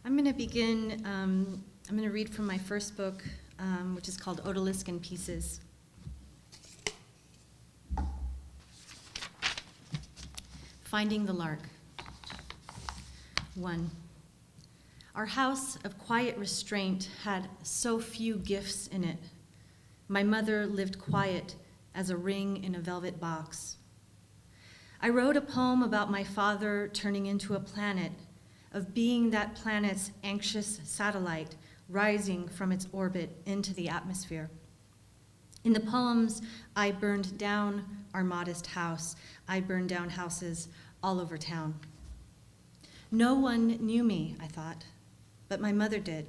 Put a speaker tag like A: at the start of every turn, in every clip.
A: I'm going to begin, I'm going to read from my first book, which is called Odalisque in Pieces. Finding the Lark. 1. Our house of quiet restraint had so few gifts in it. My mother lived quiet as a ring in a velvet box. I wrote a poem about my father turning into a planet, of being that planet's anxious satellite rising from its orbit into the atmosphere. In the poems, I burned down our modest house. I burned down houses all over town. No one knew me, I thought, but my mother did.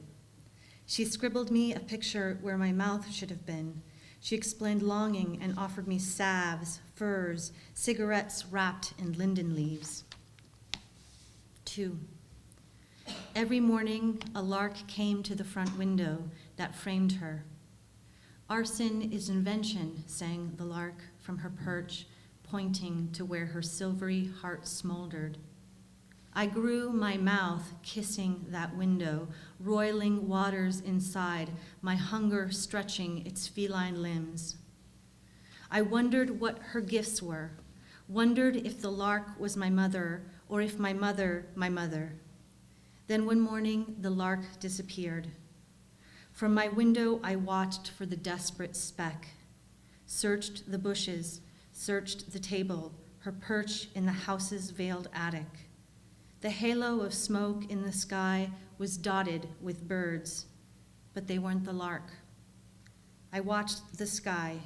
A: She scribbled me a picture where my mouth should have been. She explained longing and offered me salves, furs, cigarettes wrapped in linden leaves. 2. Every morning, a lark came to the front window that framed her. Arson is invention, sang the lark from her perch, pointing to where her silvery heart smoldered. I grew my mouth kissing that window, roiling waters inside, my hunger stretching its feline limbs. I wondered what her gifts were, wondered if the lark was my mother, or if my mother, my mother. Then one morning, the lark disappeared. From my window, I watched for the desperate speck, searched the bushes, searched the table, her perch in the house's veiled attic. The halo of smoke in the sky was dotted with birds, but they weren't the lark. I watched the sky,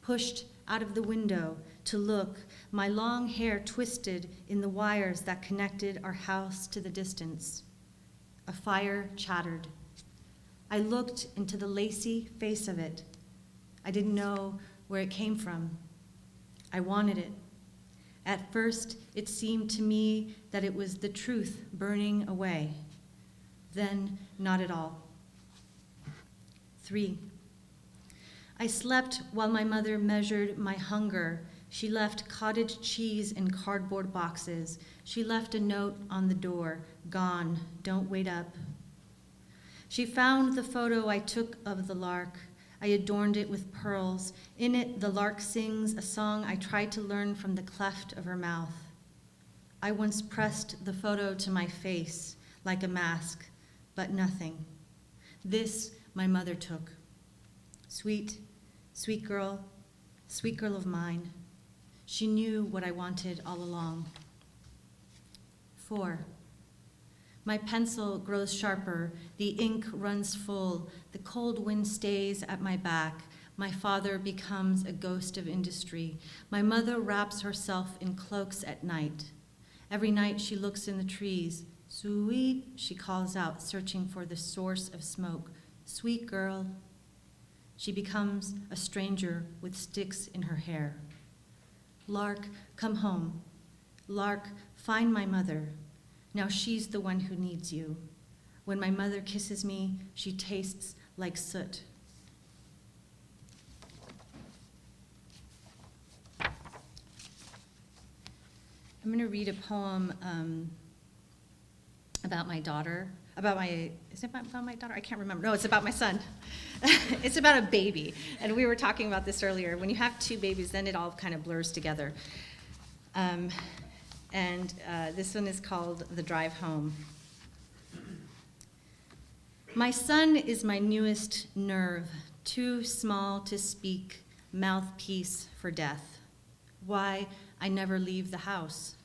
A: pushed out of the window to look, my long hair twisted in the wires that connected our house to the distance. A fire chattered. I looked into the lacy face of it. I didn't know where it came from. I wanted it. At first, it seemed to me that it was the truth burning away. Then, not at all. 3. I slept while my mother measured my hunger. She left cottage cheese in cardboard boxes. She left a note on the door, "Gone, don't wait up." She found the photo I took of the lark. I adorned it with pearls. In it, the lark sings a song I tried to learn from the cleft of her mouth. I once pressed the photo to my face like a mask, but nothing. This my mother took. Sweet, sweet girl of mine. She knew what I wanted all along. 4. My pencil grows sharper, the ink runs full, the cold wind stays at my back. My father becomes a ghost of industry. My mother wraps herself in cloaks at night. Every night she looks in the trees. Sweet, she calls out, searching for the source of smoke. Sweet girl. She becomes a stranger with sticks in her hair. Lark, come home. Lark, find my mother. Now she's the one who needs you. When my mother kisses me, she tastes like soot. I'm going to read a poem about my daughter. Is it about my daughter? I can't remember. No, it's about my son. It's about a baby. And we were talking about this earlier. When you have 2 babies, then it all kind of blurs together. This one is called The Drive Home. My son is my newest nerve, too small to speak, mouthpiece for death. Why I never leave the house.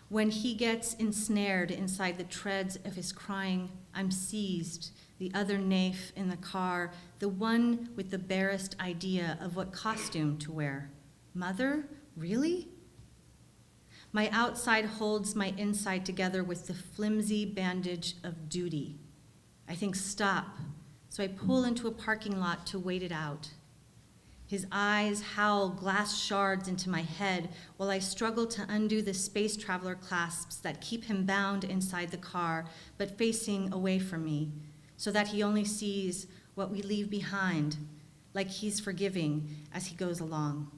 A: When he gets ensnared inside the treads of his crying, I'm seized, the other naif in the car, the one with the barest idea of what costume to wear. Mother? Really? My outside holds my inside together with the flimsy bandage of duty. I think stop, so I pull into a parking lot to wait it out. His eyes howl glass shards into my head while I struggle to undo the space traveler clasps that keep him bound inside the car, but facing away from me, so that he only sees what we leave behind, like he's forgiving as he goes along.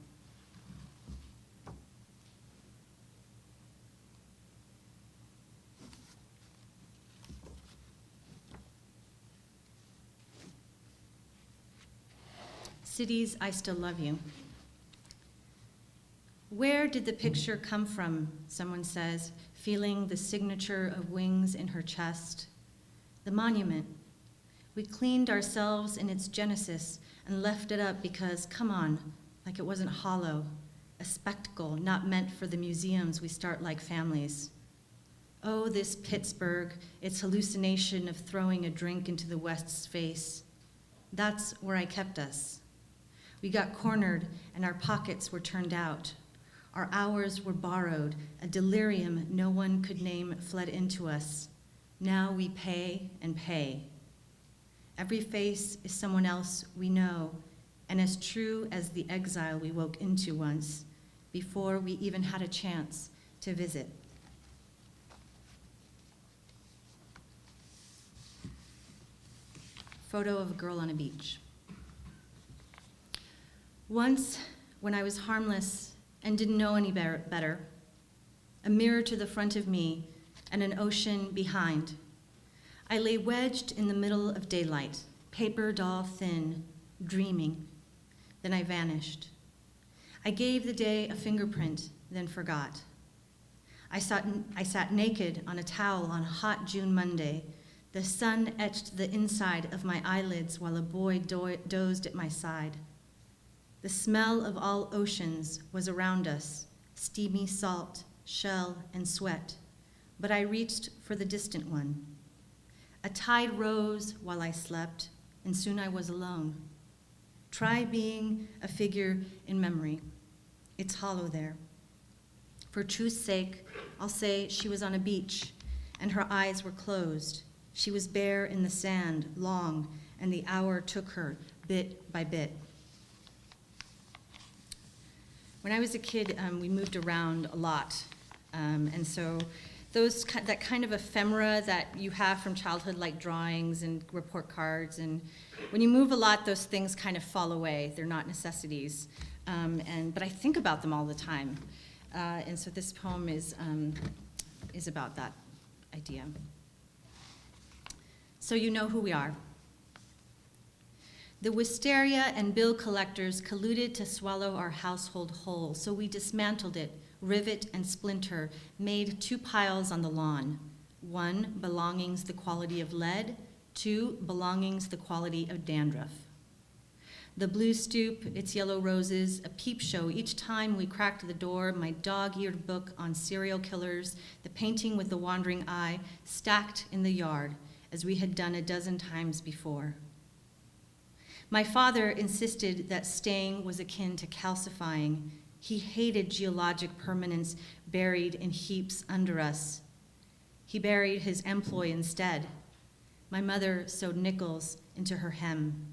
A: Cities, I Still Love You. Where did the picture come from, someone says, feeling the signature of wings in her chest? The monument. We cleaned ourselves in its genesis and left it up because, come on, like it wasn't hollow, a spectacle not meant for the museums we start like families. Oh, this Pittsburgh, its hallucination of throwing a drink into the West's face. That's where I kept us. We got cornered and our pockets were turned out. Our hours were borrowed, a delirium no one could name fled into us. Now we pay and pay. Every face is someone else we know, and as true as the exile we woke into once, before we even had a chance to visit. Photo of a girl on a beach. Once, when I was harmless and didn't know any better, a mirror to the front of me and an ocean behind. I lay wedged in the middle of daylight, paper doll thin, dreaming. Then I vanished. I gave the day a fingerprint, then forgot. I sat naked on a towel on a hot June Monday. The sun etched the inside of my eyelids while a boy dozed at my side. The smell of all oceans was around us, steamy salt, shell, and sweat, but I reached for the distant one. A tide rose while I slept, and soon I was alone. Try being a figure in memory. It's hollow there. For truth's sake, I'll say she was on a beach, and her eyes were closed. She was bare in the sand, long, and the hour took her bit by bit. When I was a kid, we moved around a lot, and so that kind of ephemera that you have from childhood, like drawings and report cards, and when you move a lot, those things kind of fall away. They're not necessities, but I think about them all the time, and so this poem is about that idea. So you know who we are. The wisteria and bill collectors colluded to swallow our household whole, so we dismantled it, rivet and splinter, made 2 piles on the lawn. 1, belongings the quality of lead, 2, belongings the quality of dandruff. The blue stoop, its yellow roses, a peep show each time we cracked the door, my dog-eared book on serial killers, the painting with the wandering eye, stacked in the yard, as we had done a dozen times before. My father insisted that staying was akin to calcifying. He hated geologic permanence buried in heaps under us. He buried his employ instead. My mother sewed nickels into her hem.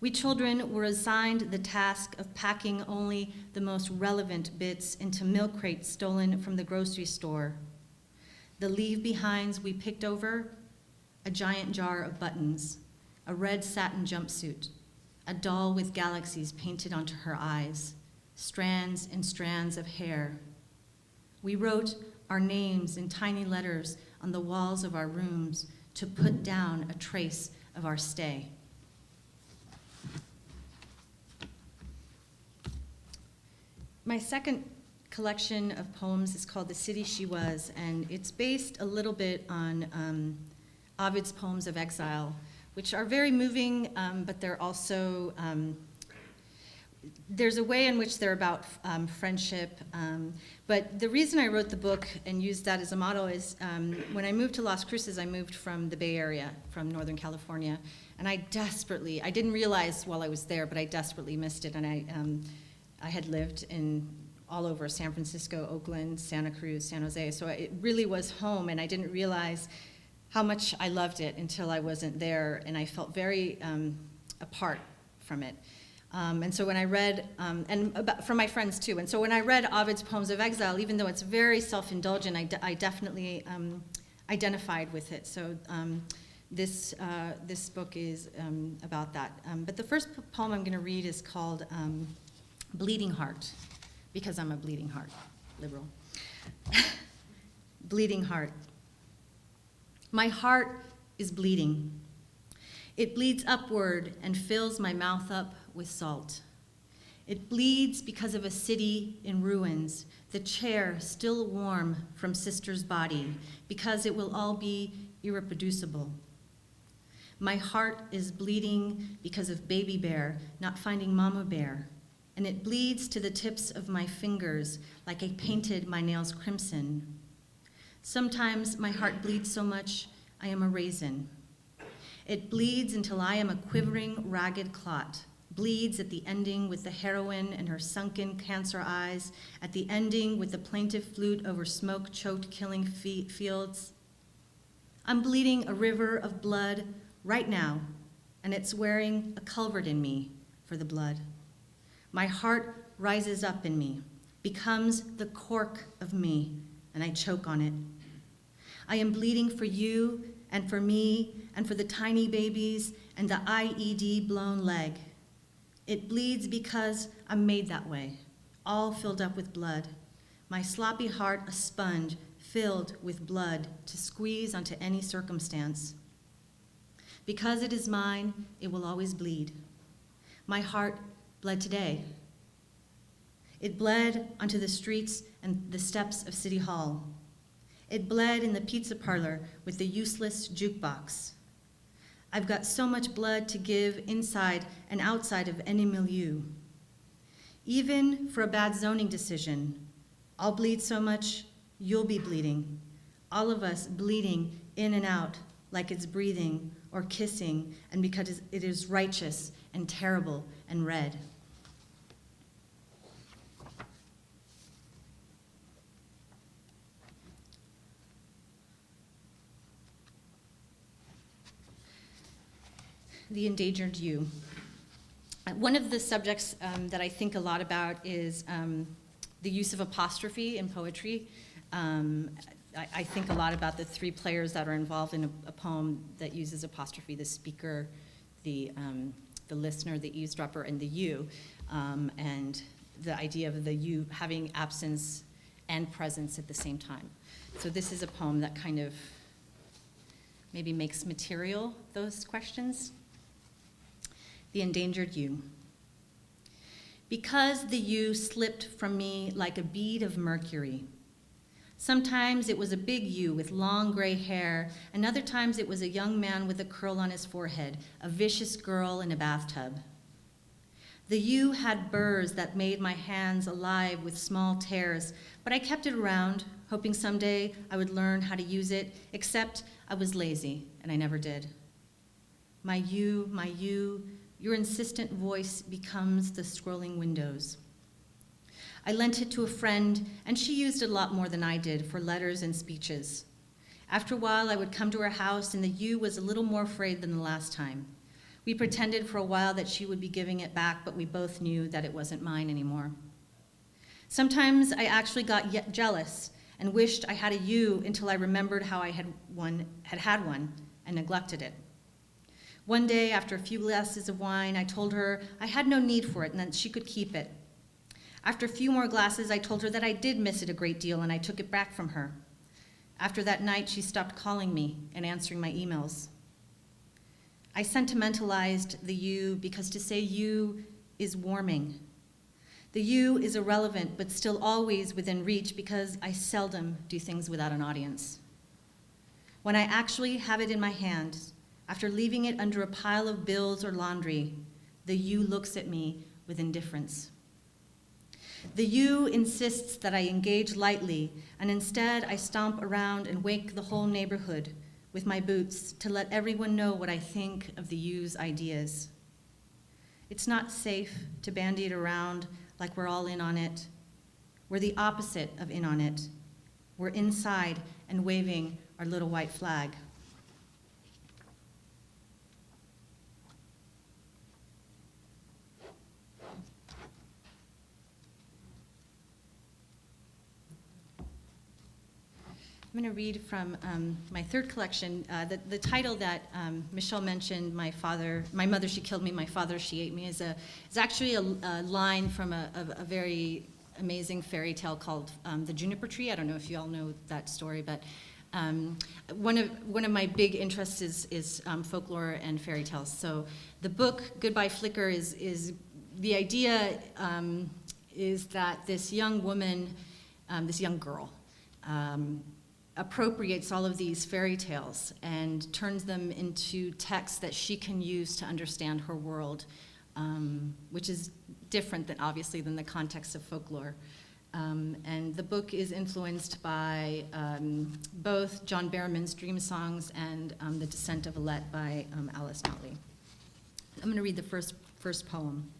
A: We children were assigned the task of packing only the most relevant bits into milk crates stolen from the grocery store. The leave-behinds we picked over, a giant jar of buttons, a red satin jumpsuit, a doll with galaxies painted onto her eyes, strands and strands of hair. We wrote our names in tiny letters on the walls of our rooms to put down a trace of our stay. My second collection of poems is called The City She Was, and it's based a little bit on Ovid's poems of exile, which are very moving, but they're also, there's a way in which they're about friendship. But the reason I wrote the book and used that as a model is when I moved to Las Cruces, I moved from the Bay Area, from Northern California, and I didn't realize while I was there, but I desperately missed it, and I had lived all over San Francisco, Oakland, Santa Cruz, San Jose, so it really was home, and I didn't realize how much I loved it until I wasn't there, and I felt very apart from it. And so when I read, from my friends too, and so when I read Ovid's Poems of Exile, even though it's very self-indulgent, I definitely identified with it. So this book is about that. But the first poem I'm going to read is called Bleeding Heart, because I'm a bleeding heart liberal. Bleeding heart. My heart is bleeding. It bleeds upward and fills my mouth up with salt. It bleeds because of a city in ruins, the chair still warm from sister's body, because it will all be irreproducible. My heart is bleeding because of baby bear not finding mama bear, and it bleeds to the tips of my fingers like I painted my nails crimson. Sometimes my heart bleeds so much I am a raisin. It bleeds until I am a quivering, ragged clot, bleeds at the ending with the heroine and her sunken cancer eyes, at the ending with the plaintive flute over smoke-choked killing fields. I'm bleeding a river of blood right now, and it's wearing a culvert in me for the blood. My heart rises up in me, becomes the cork of me, and I choke on it. I am bleeding for you and for me and for the tiny babies and the IED blown leg. It bleeds because I'm made that way, all filled up with blood. My sloppy heart a sponge filled with blood to squeeze onto any circumstance. Because it is mine, it will always bleed. My heart bled today. It bled onto the streets and the steps of City Hall. It bled in the pizza parlor with the useless jukebox. I've got so much blood to give inside and outside of any milieu. Even for a bad zoning decision, I'll bleed so much, you'll be bleeding. All of us bleeding in and out like it's breathing or kissing, and because it is righteous and terrible and red. The endangered you. One of the subjects that I think a lot about is the use of apostrophe in poetry. I think a lot about the three players that are involved in a poem that uses apostrophe: the speaker, the listener, the eavesdropper, and the you, and the idea of the you having absence and presence at the same time. So this is a poem that kind of maybe makes material those questions. The endangered you. Because the you slipped from me like a bead of mercury. Sometimes it was a big you with long gray hair, and other times it was a young man with a curl on his forehead, a vicious girl in a bathtub. The you had burrs that made my hands alive with small tears, but I kept it around, hoping someday I would learn how to use it, except I was lazy, and I never did. My you, your insistent voice becomes the scrolling windows. I lent it to a friend, and she used it a lot more than I did for letters and speeches. After a while, I would come to her house, and the you was a little more afraid than the last time. We pretended for a while that she would be giving it back, but we both knew that it wasn't mine anymore. Sometimes I actually got jealous and wished I had a you until I remembered how I had had one and neglected it. One day, after a few glasses of wine, I told her I had no need for it and that she could keep it. After a few more glasses, I told her that I did miss it a great deal and I took it back from her. After that night, she stopped calling me and answering my emails. I sentimentalized the you because to say you is warming. The you is irrelevant, but still always within reach because I seldom do things without an audience. When I actually have it in my hand, after leaving it under a pile of bills or laundry, the you looks at me with indifference. The you insists that I engage lightly, and instead I stomp around and wake the whole neighborhood with my boots to let everyone know what I think of the you's ideas. It's not safe to bandy it around like we're all in on it. We're the opposite of in on it. We're inside and waving our little white flag. I'm going to read from my third collection. The title that Michelle mentioned, my mother, she killed me, my father, she ate me, is actually a line from a very amazing fairy tale called The Juniper Tree. I don't know if you all know that story, but One of my big interests is folklore and fairy tales. So the book Goodbye Flicker is the idea is that this young woman, this young girl, appropriates all of these fairy tales and turns them into texts that she can use to understand her world, which is different than obviously than the context of folklore. And the book is influenced by both John Berriman's Dream Songs and The Descent of Alette by Alice Notley. I'm going to read the first poem.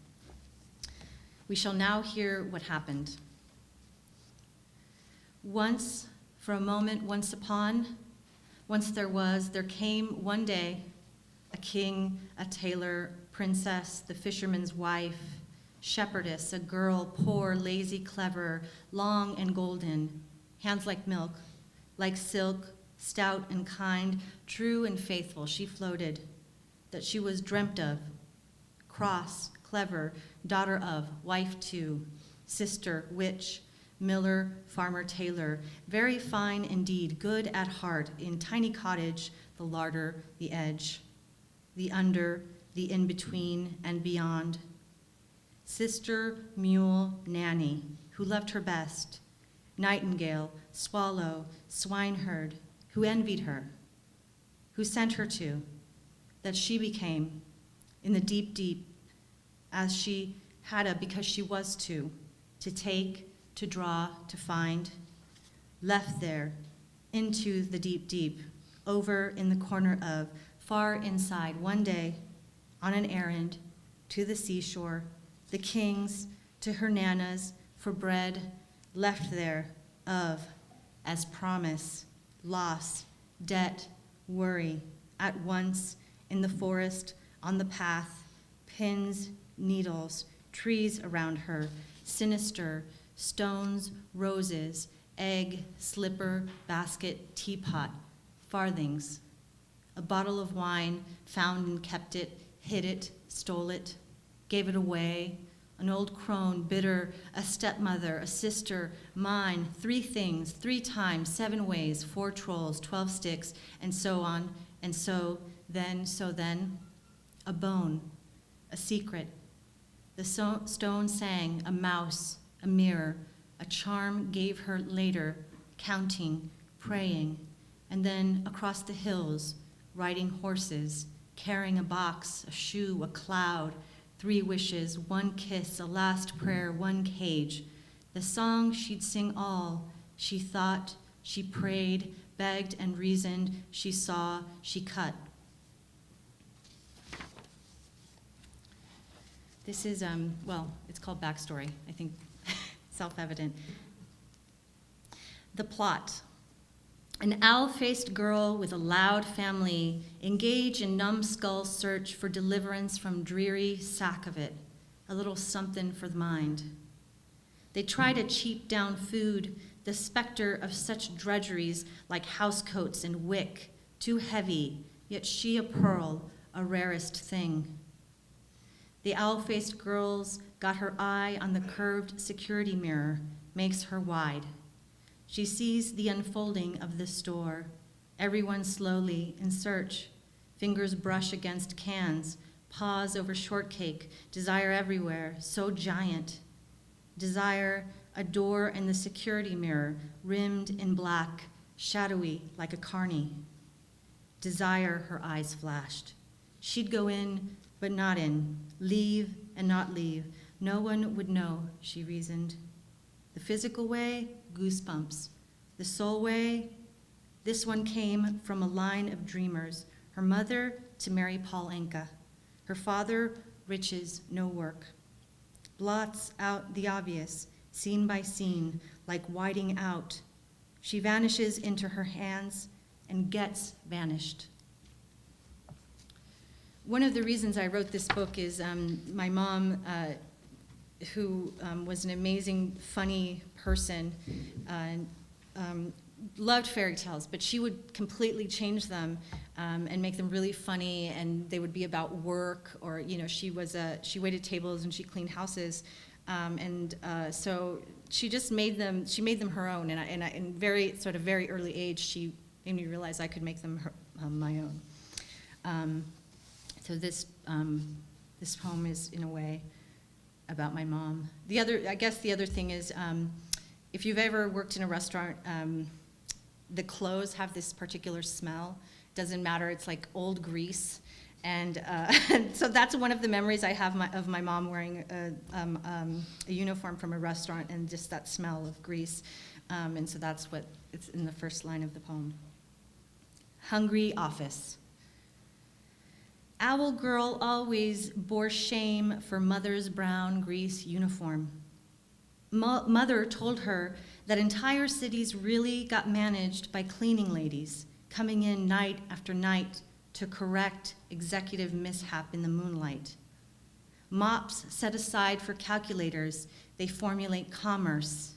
A: We shall now hear what happened. Once, for a moment, once there came one day, a king, a tailor, princess, the fisherman's wife, shepherdess, a girl, poor, lazy, clever, long and golden, hands like milk, like silk, stout and kind, true and faithful, she floated, that she was dreamt of, cross, clever, daughter of, wife to, sister, witch, miller, farmer, tailor, very fine indeed, good at heart, in tiny cottage, the larder, the edge, the under, the in-between, and beyond. Sister, mule, nanny, who loved her best, nightingale, swallow, swineherd, who envied her, who sent her to, that she became, in the deep, deep, as she had a, because she was to take, to draw, to find, left there, into the deep, deep, over in the corner of, far inside, one day, on an errand, to the seashore, the king's, to her nana's, for bread, left there, of, as promise, loss, debt, worry, at once, in the forest, on the path, pins, needles, trees around her, sinister, stones, roses, egg, slipper, basket, teapot, farthings, a bottle of wine, found and kept it, hid it, stole it, gave it away, an old crone, bitter, a stepmother, a sister, mine, 3 things, 3 times, 7 ways, 4 trolls, 12 sticks, and so on, and so then, a bone, a secret. The stone sang, a mouse, a mirror, a charm gave her later, counting, praying, and then across the hills, riding horses, carrying a box, a shoe, a cloud, 3 wishes, 1 kiss, a last prayer, 1 cage. The song she'd sing all, she thought, she prayed, begged and reasoned, she saw, she cut. This is, it's called Backstory, I think, self-evident. The plot. An owl-faced girl with a loud family engage in numbskull search for deliverance from dreary sack of it, a little something for the mind. They try to cheap down food, the specter of such drudgeries like housecoats and wick, too heavy, yet she a pearl, a rarest thing. The owl-faced girl's got her eye on the curved security mirror, makes her wide. She sees the unfolding of the store, everyone slowly in search, fingers brush against cans, paws over shortcake, desire everywhere, so giant. Desire, a door in the security mirror, rimmed in black, shadowy like a carny. Desire, her eyes flashed. She'd go in, but not in, leave and not leave. No one would know, she reasoned. The physical way, goosebumps. The soul way, this one came from a line of dreamers. Her mother to marry Paul Anka. Her father, riches, no work. Blots out the obvious, scene by scene, like whiting out. She vanishes into her hands and gets vanished. One of the reasons I wrote this book is my mom, who was an amazing, funny person, loved fairy tales, but she would completely change them and make them really funny, and they would be about work, or she waited tables and she cleaned houses, so she just made them. She made them her own, and very early age, she made me realize I could make them my own. So this poem is, in a way, about my mom. The other thing is, if you've ever worked in a restaurant, the clothes have this particular smell. Doesn't matter, it's like old grease. And so that's one of the memories I have of my mom wearing a uniform from a restaurant, and just that smell of grease. And so that's what it's in the first line of the poem. Hungry office. Owl girl always bore shame for mother's brown grease uniform. Mother told her that entire cities really got managed by cleaning ladies, coming in night after night to correct executive mishap in the moonlight. Mops set aside for calculators, they formulate commerce.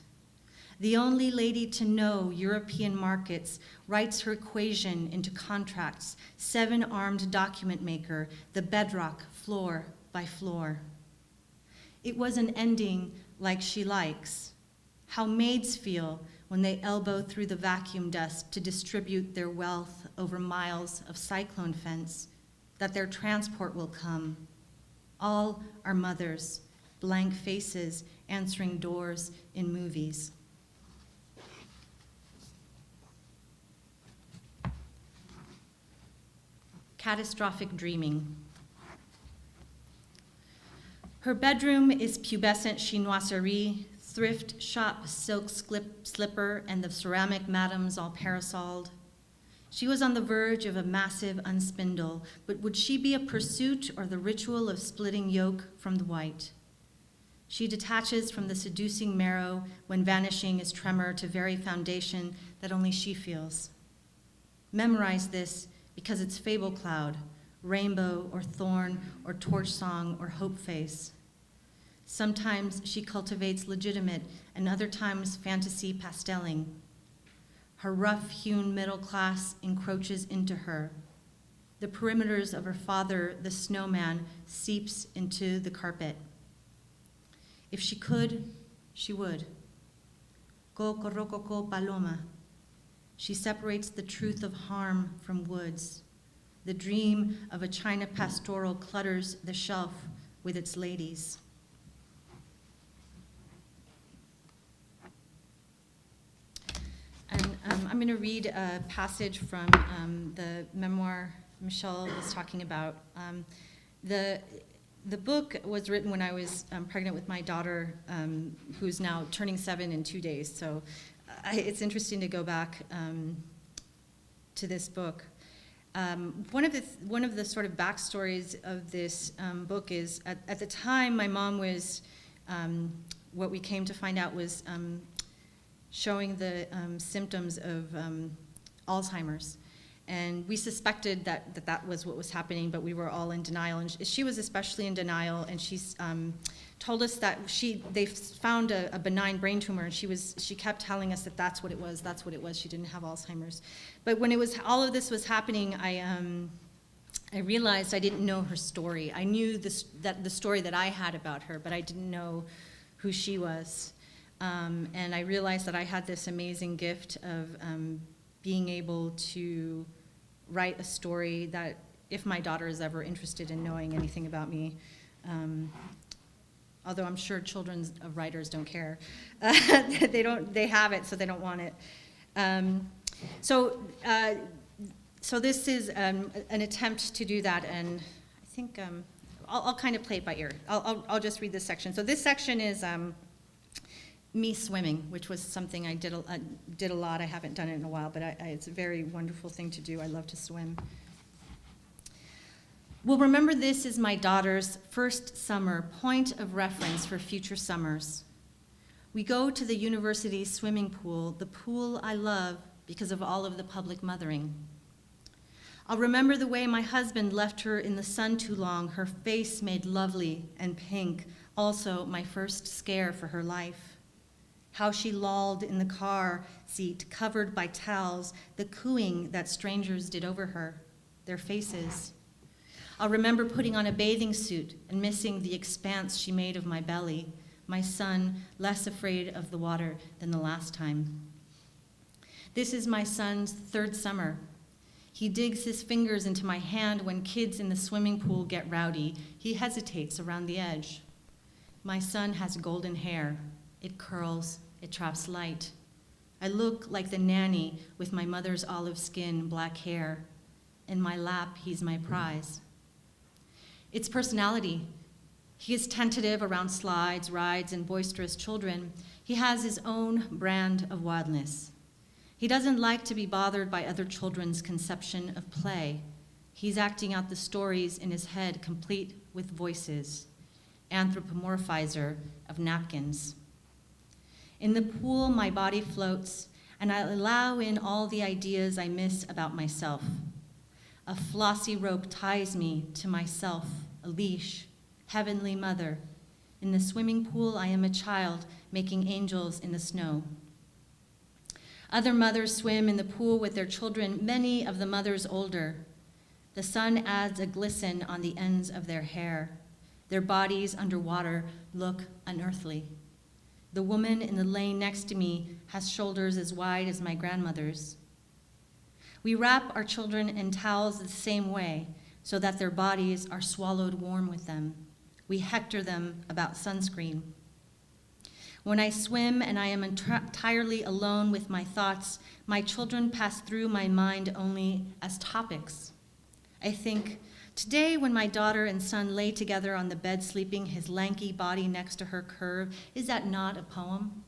A: The only lady to know European markets writes her equation into contracts, 7-armed document maker, the bedrock floor by floor. It was an ending like she likes, how maids feel when they elbow through the vacuum dust to distribute their wealth over miles of cyclone fence, that their transport will come. All are mothers, blank faces answering doors in movies. Catastrophic dreaming. Her bedroom is pubescent chinoiserie, thrift shop silk slipper, and the ceramic madams all parasoled. She was on the verge of a massive unspindle, but would she be a pursuit or the ritual of splitting yolk from the white? She detaches from the seducing marrow when vanishing is tremor to very foundation that only she feels. Memorize this because it's fable cloud, rainbow or thorn or torch song or hope face. Sometimes she cultivates legitimate and other times fantasy pastelling. Her rough-hewn middle class encroaches into her. The perimeters of her father, the snowman, seeps into the carpet. If she could, she would. Cocorococo paloma. She separates the truth of harm from woods. The dream of a China pastoral clutters the shelf with its ladies. And I'm going to read a passage from the memoir Michelle was talking about. The book was written when I was pregnant with my daughter, who's now turning 7 in 2 days. So it's interesting to go back to this book. One of the sort of backstories of this book is at the time my mom was, what we came to find out was showing the symptoms of Alzheimer's. And we suspected that was what was happening, but we were all in denial. And she was especially in denial, and she's told us that they found a benign brain tumor, and she kept telling us that that's what it was, she didn't have Alzheimer's. But when all of this was happening, I realized I didn't know her story. I knew the story that I had about her, but I didn't know who she was. And I realized that I had this amazing gift of being able to write a story that, if my daughter is ever interested in knowing anything about me, although I'm sure children's writers don't care, they have it, so they don't want it. So this is an attempt to do that, and I think I'll kind of play it by ear. I'll just read this section. So this section is me swimming, which was something I did a lot. I haven't done it in a while, but it's a very wonderful thing to do. I love to swim. We'll remember this is my daughter's first summer point of reference for future summers. We go to the university swimming pool, the pool I love because of all of the public mothering. I'll remember the way my husband left her in the sun too long, her face made lovely and pink, also my first scare for her life. How she lolled in the car seat, covered by towels, the cooing that strangers did over her, their faces. I'll remember putting on a bathing suit and missing the expanse she made of my belly, my son less afraid of the water than the last time. This is my son's third summer. He digs his fingers into my hand when kids in the swimming pool get rowdy. He hesitates around the edge. My son has golden hair. It curls, it traps light. I look like the nanny with my mother's olive skin, black hair. In my lap, he's my prize. It's personality. He is tentative around slides, rides, and boisterous children. He has his own brand of wildness. He doesn't like to be bothered by other children's conception of play. He's acting out the stories in his head, complete with voices, anthropomorphizer of napkins. In the pool, my body floats, and I allow in all the ideas I miss about myself. A flossy rope ties me to myself, a leash, heavenly mother. In the swimming pool, I am a child making angels in the snow. Other mothers swim in the pool with their children, many of the mothers older. The sun adds a glisten on the ends of their hair. Their bodies underwater look unearthly. The woman in the lane next to me has shoulders as wide as my grandmother's. We wrap our children in towels the same way so that their bodies are swallowed warm with them. We hector them about sunscreen. When I swim and I am entirely alone with my thoughts, my children pass through my mind only as topics. I think, today when my daughter and son lay together on the bed sleeping, his lanky body next to her curve, is that not a poem?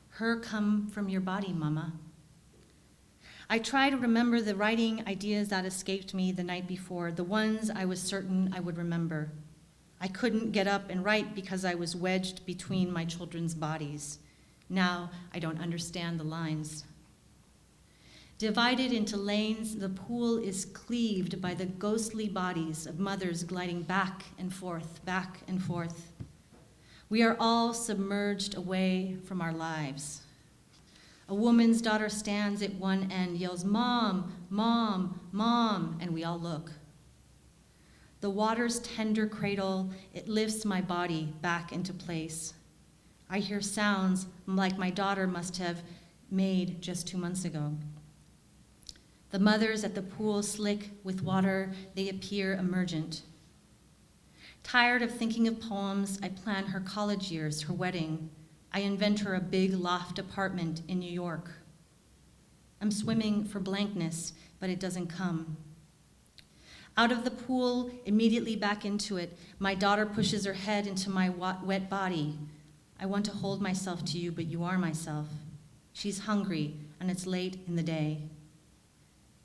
A: Her come from your body, Mama. I try to remember the writing ideas that escaped me the night before, the ones I was certain I would remember. I couldn't get up and write because I was wedged between my children's bodies. Now I don't understand the lines. Divided into lanes, the pool is cleaved by the ghostly bodies of mothers gliding back and forth, back and forth. We are all submerged away from our lives. A woman's daughter stands at one end, yells, "Mom, Mom, Mom," and we all look. The water's tender cradle, it lifts my body back into place. I hear sounds like my daughter must have made just 2 months ago. The mothers at the pool slick with water, they appear emergent. Tired of thinking of poems, I plan her college years, her wedding. I invent her a big loft apartment in New York. I'm swimming for blankness, but it doesn't come. Out of the pool, immediately back into it, my daughter pushes her head into my wet body. I want to hold myself to you, but you are myself. She's hungry, and it's late in the day.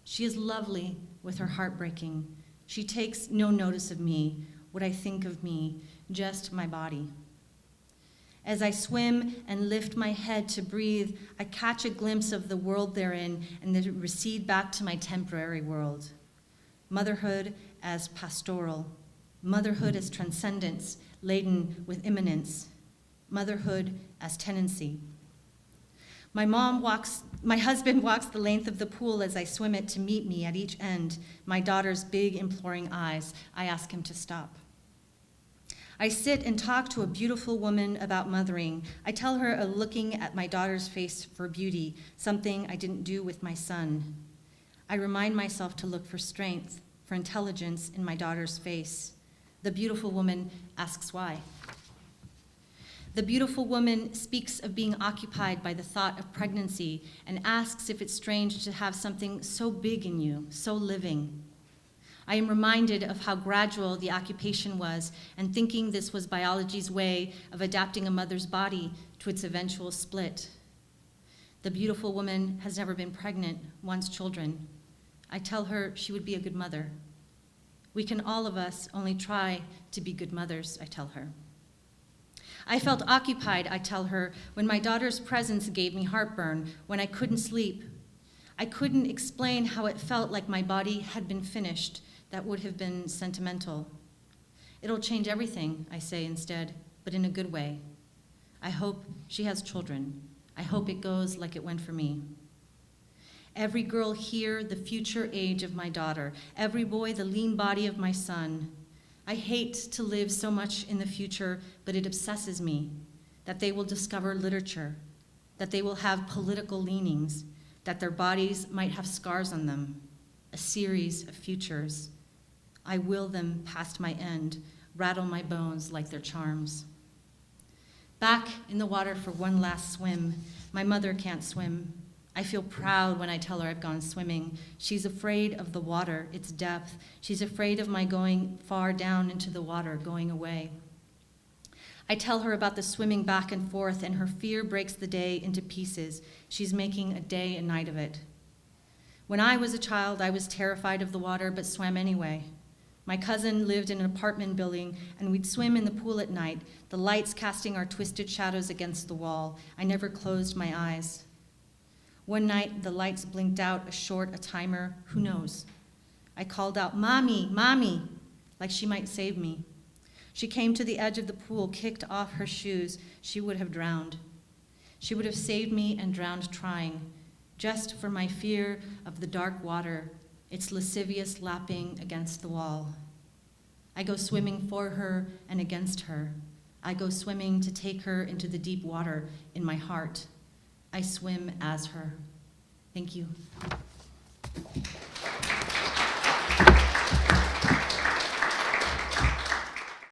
A: She is lovely with her heart breaking. She takes no notice of me, what I think of me, just my body. As I swim and lift my head to breathe, I catch a glimpse of the world they're in and then recede back to my temporary world. Motherhood as pastoral, motherhood as transcendence, laden with immanence, motherhood as tenancy. My husband walks the length of the pool as I swim it to meet me at each end, my daughter's big imploring eyes. I ask him to stop. I sit and talk to a beautiful woman about mothering. I tell her of looking at my daughter's face for beauty, something I didn't do with my son. I remind myself to look for strength, for intelligence in my daughter's face. The beautiful woman asks why. The beautiful woman speaks of being occupied by the thought of pregnancy and asks if it's strange to have something so big in you, so living. I am reminded of how gradual the occupation was and thinking this was biology's way of adapting a mother's body to its eventual split. The beautiful woman has never been pregnant, wants children. I tell her she would be a good mother. We can all of us only try to be good mothers, I tell her. I felt occupied, I tell her, when my daughter's presence gave me heartburn, when I couldn't sleep. I couldn't explain how it felt like my body had been finished. That would have been sentimental. It'll change everything, I say instead, but in a good way. I hope she has children. I hope it goes like it went for me. Every girl here, the future age of my daughter. Every boy, the lean body of my son. I hate to live so much in the future, but it obsesses me that they will discover literature, that they will have political leanings, that their bodies might have scars on them, a series of futures. I will them past my end, rattle my bones like their charms. Back in the water for one last swim. My mother can't swim. I feel proud when I tell her I've gone swimming. She's afraid of the water, its depth. She's afraid of my going far down into the water, going away. I tell her about the swimming back and forth, and her fear breaks the day into pieces. She's making a day and night of it. When I was a child, I was terrified of the water, but swam anyway. My cousin lived in an apartment building, and we'd swim in the pool at night, the lights casting our twisted shadows against the wall. I never closed my eyes. One night, the lights blinked out, a timer, who knows? I called out, "Mommy, Mommy," like she might save me. She came to the edge of the pool, kicked off her shoes. She would have drowned. She would have saved me and drowned trying, just for my fear of the dark water, its lascivious lapping against the wall. I go swimming for her and against her. I go swimming to take her into the deep water in my heart. I swim as her. Thank you.